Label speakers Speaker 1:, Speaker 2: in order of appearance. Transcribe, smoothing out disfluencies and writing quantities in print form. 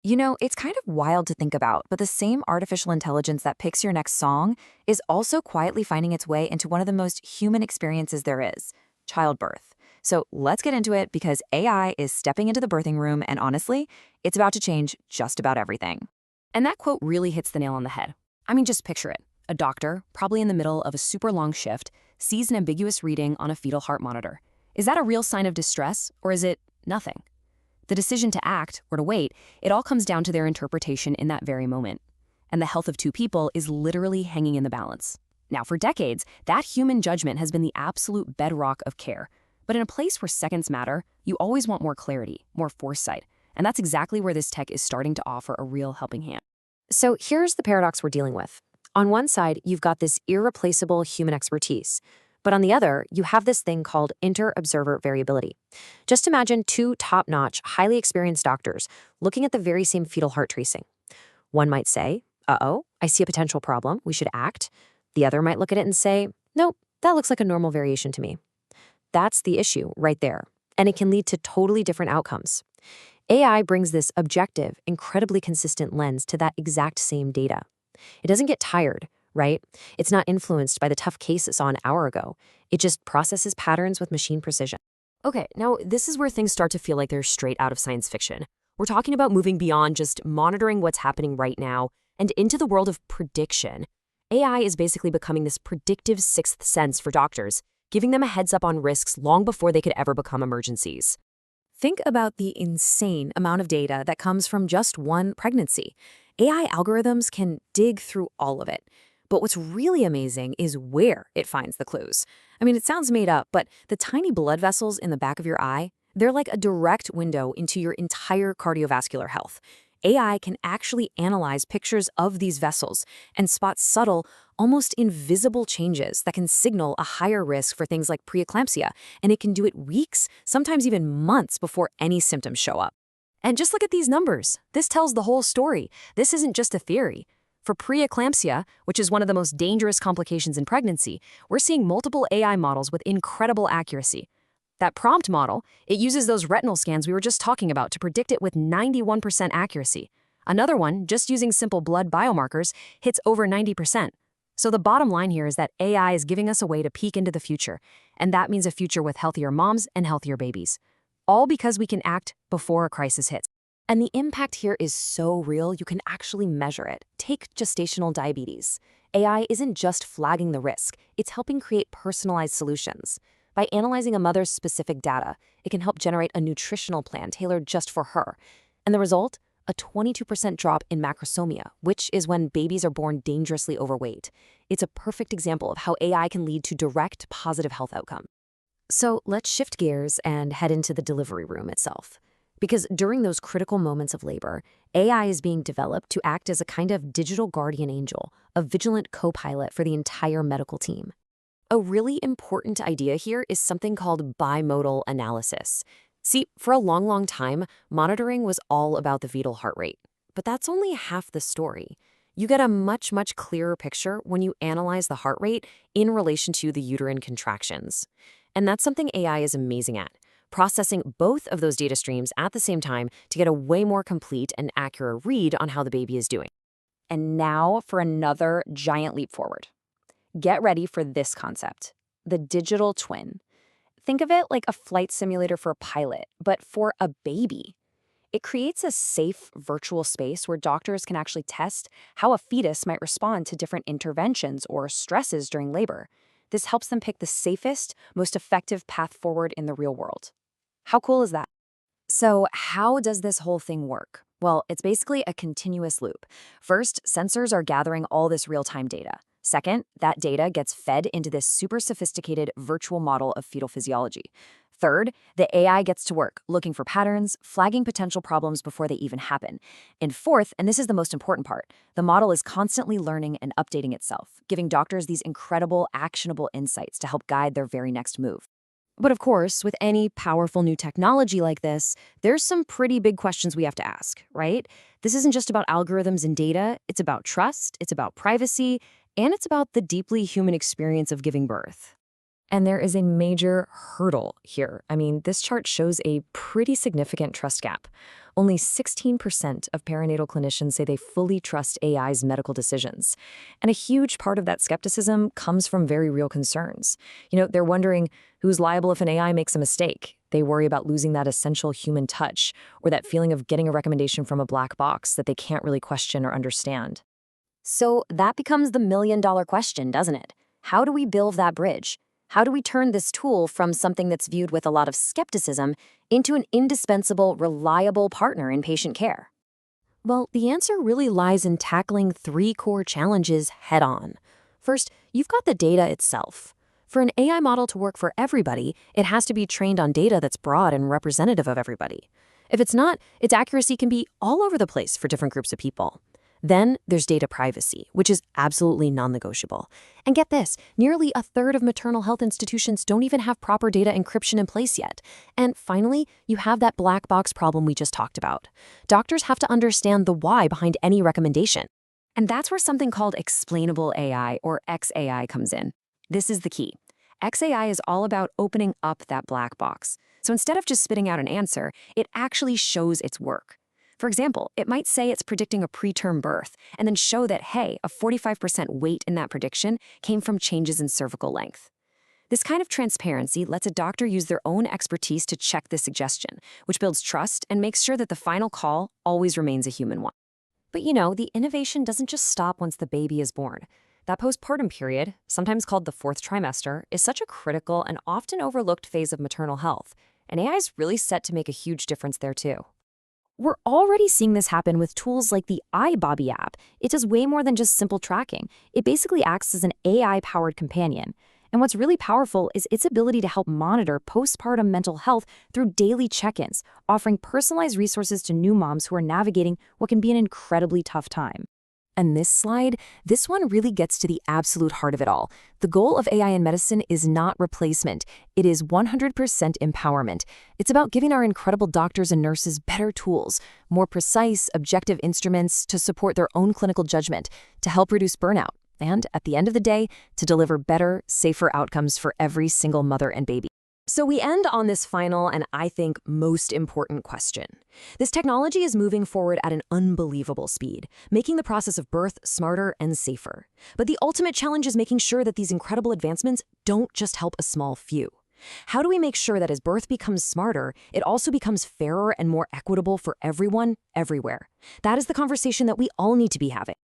Speaker 1: You know, it's kind of wild to think about, but the same artificial intelligence that picks your next song is also quietly finding its way into one of the most human experiences there is, childbirth. So let's get into it because AI is stepping into the birthing room, and honestly, it's about to change just about everything.
Speaker 2: And that quote really hits the nail on the head. I mean, just picture it. A doctor, probably in the middle of a super long shift, sees an ambiguous reading on a fetal heart monitor. Is that a real sign of distress, or is it nothing? The decision to act or to wait, it all comes down to their interpretation in that very moment. And the health of two people is literally hanging in the balance. Now, for decades, that human judgment has been the absolute bedrock of care. But in a place where seconds matter, you always want more clarity, more foresight. And that's exactly where this tech is starting to offer a real helping hand.
Speaker 3: So here's the paradox we're dealing with. On one side, you've got this irreplaceable human expertise. But on the other, you have this thing called inter-observer variability. Just imagine two top-notch, highly experienced doctors looking at the very same fetal heart tracing. One might say, uh-oh, I see a potential problem, we should act. The other might look at it and say, nope, that looks like a normal variation to me. That's the issue right there, and it can lead to totally different outcomes. AI brings this objective, incredibly consistent lens to that exact same data. It doesn't get tired, right? It's not influenced by the tough case it saw an hour ago. It just processes patterns with machine precision.
Speaker 2: Okay, now this is where things start to feel like they're straight out of science fiction. We're talking about moving beyond just monitoring what's happening right now and into the world of prediction. AI is basically becoming this predictive sixth sense for doctors, giving them a heads up on risks long before they could ever become emergencies.
Speaker 3: Think about the insane amount of data that comes from just one pregnancy. AI algorithms can dig through all of it. But what's really amazing is where it finds the clues. I mean, it sounds made up, but the tiny blood vessels in the back of your eye, they're like a direct window into your entire cardiovascular health. AI can actually analyze pictures of these vessels and spot subtle, almost invisible changes that can signal a higher risk for things like pre-eclampsia, and it can do it weeks, sometimes even months before any symptoms show up.
Speaker 2: And just look at these numbers. This tells the whole story. This isn't just a theory. For pre-eclampsia, which is one of the most dangerous complications in pregnancy, we're seeing multiple AI models with incredible accuracy. That prompt model, it uses those retinal scans we were just talking about to predict it with 91% accuracy. Another one, just using simple blood biomarkers, hits over 90%. So the bottom line here is that AI is giving us a way to peek into the future, and that means a future with healthier moms and healthier babies. All because we can act before a crisis hits.
Speaker 3: And the impact here is so real, you can actually measure it. Take gestational diabetes. AI isn't just flagging the risk, it's helping create personalized solutions. By analyzing a mother's specific data, it can help generate a nutritional plan tailored just for her. And the result? A 22% drop in macrosomia, which is when babies are born dangerously overweight. It's a perfect example of how AI can lead to direct positive health outcomes. So let's shift gears and head into the delivery room itself. Because during those critical moments of labor, AI is being developed to act as a kind of digital guardian angel, a vigilant co-pilot for the entire medical team. A really important idea here is something called bimodal analysis. See, for a long time, monitoring was all about the fetal heart rate. But that's only half the story. You get a much clearer picture when you analyze the heart rate in relation to the uterine contractions. And that's something AI is amazing at, processing both of those data streams at the same time to get a way more complete and accurate read on how the baby is doing.
Speaker 1: And now for another giant leap forward. Get ready for this concept, the digital twin. Think of it like a flight simulator for a pilot, but for a baby. It creates a safe virtual space where doctors can actually test how a fetus might respond to different interventions or stresses during labor. This helps them pick the safest, most effective path forward in the real world. How cool is that? So how does this whole thing work? Well, it's basically a continuous loop. First, sensors are gathering all this real-time data. Second, that data gets fed into this super sophisticated virtual model of fetal physiology. Third, the AI gets to work, looking for patterns, flagging potential problems before they even happen. And fourth, and this is the most important part, the model is constantly learning and updating itself, giving doctors these incredible, actionable insights to help guide their very next move.
Speaker 2: But of course, with any powerful new technology like this, there's some pretty big questions we have to ask, right? This isn't just about algorithms and data, it's about trust, it's about privacy, and it's about the deeply human experience of giving birth. And there is a major hurdle here. I mean, this chart shows a pretty significant trust gap. Only 16% of perinatal clinicians say they fully trust AI's medical decisions. And a huge part of that skepticism comes from very real concerns. They're wondering who's liable if an AI makes a mistake. They worry about losing that essential human touch or that feeling of getting a recommendation from a black box that they can't really question or understand.
Speaker 1: So that becomes the million-dollar question, doesn't it? How do we build that bridge? How do we turn this tool from something that's viewed with a lot of skepticism into an indispensable, reliable partner in patient care?
Speaker 3: Well, the answer really lies in tackling 3 core challenges head-on. First, you've got the data itself. For an AI model to work for everybody, it has to be trained on data that's broad and representative of everybody. If it's not, its accuracy can be all over the place for different groups of people. Then there's data privacy, which is absolutely non-negotiable. And get this, nearly a third of maternal health institutions don't even have proper data encryption in place yet. And finally, you have that black box problem we just talked about. Doctors have to understand the why behind any recommendation.
Speaker 1: And that's where something called explainable AI, or XAI, comes in. This is the key. XAI is all about opening up that black box. So instead of just spitting out an answer, it actually shows its work. For example, it might say it's predicting a preterm birth, and then show that, hey, a 45% weight in that prediction came from changes in cervical length. This kind of transparency lets a doctor use their own expertise to check the suggestion, which builds trust and makes sure that the final call always remains a human one.
Speaker 3: But the innovation doesn't just stop once the baby is born. That postpartum period, sometimes called the 4th trimester, is such a critical and often overlooked phase of maternal health, and AI is really set to make a huge difference there too. We're already seeing this happen with tools like the iBobby app. It does way more than just simple tracking. It basically acts as an AI-powered companion. And what's really powerful is its ability to help monitor postpartum mental health through daily check-ins, offering personalized resources to new moms who are navigating what can be an incredibly tough time. And this one really gets to the absolute heart of it all. The goal of AI in medicine is not replacement. It is 100% empowerment. It's about giving our incredible doctors and nurses better tools, more precise, objective instruments to support their own clinical judgment, to help reduce burnout, and at the end of the day, to deliver better, safer outcomes for every single mother and baby. So we end on this final and I think most important question. This technology is moving forward at an unbelievable speed, making the process of birth smarter and safer. But the ultimate challenge is making sure that these incredible advancements don't just help a small few. How do we make sure that as birth becomes smarter, it also becomes fairer and more equitable for everyone, everywhere? That is the conversation that we all need to be having.